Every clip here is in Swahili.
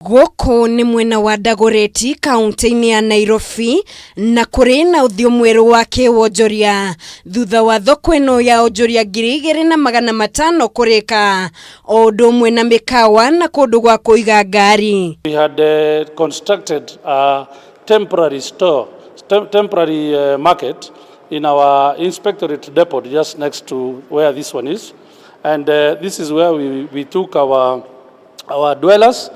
Thoko ni mwena wa Dagoretti kaunti ya Nairobi na kuri na uthio mweru wa kiwonjoria thutha wa thoko ino ya onjoria 2,500 kurika o undu umwe na mikawa na kundu gwa kuiga ngari. We had constructed a temporary market in our inspectorate depot just next to where this one is, and this is where we took our dwellers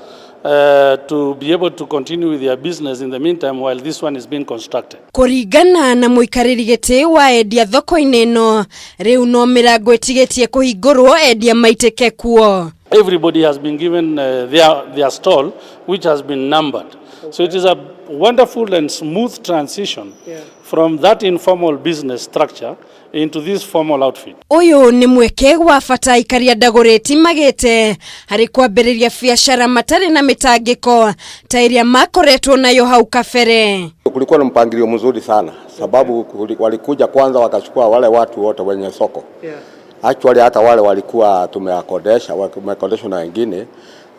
to be able to continue with their business in the meantime while this one is being constructed. Kuringana na muikariri giti wa endia thoko-ini ino riu no mirango itigetie kuhingurwo endia maitike kuo. Everybody has been given their stall, which has been numbered. So it is a wonderful and smooth transition from that informal business structure into this formal outfit. Uyu ni mweke wa bata Aikari Dagoretti magete hari kwambiriria biacara matari na mitangiko ta iria makoretwo nayo hau kabere. Kulikuwa na mpangilio mzuri sana sababu walikuja kwanza wakachukua wale watu wote wenye soko. Actually hata wale walikuwa tumeakodesha na wengine,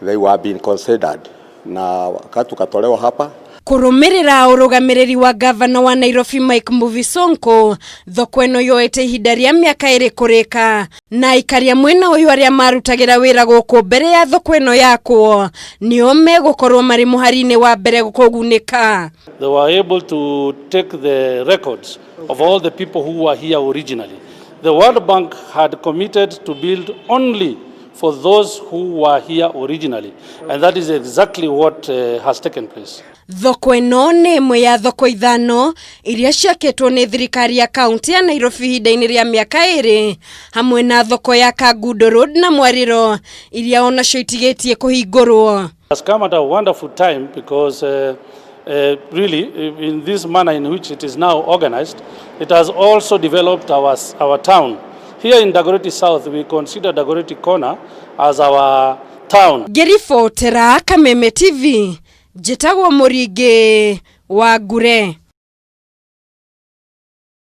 they were being considered na wakati tukatolewa hapa. Kurumirira urugamiriri wa governor wa Nairobi Mike Mbuvi-Sonko thoko ino yoete ihinda ria miaka 2 kurika na Aikari mwena uyu aria marutagira wira guku mbere ya thoko ino yakwo nio megukorwo mari muharine wa mbere gukugunika. They were able to take the records of all the people who were here originally. The World Bank had committed to build only for those who were here originally, and that is exactly what has taken place. Thoko ino ni imwe ya thoko ithano iria ciakitwo ni thirikari ya kaunti ya Nairobi ihinda-ini ria miaka 2 hamwe na thoko ya Kangundo Road na Mwariro iria onacio itigetie kuhingurwo. It has come at a wonderful time because really in this manner in which it is now organized, it has also developed our town. Here in Dagoretti South, we consider Dagoretti Corner as our town. Gerifotera Kameme TV, Jetagwo Muringi wa Gure.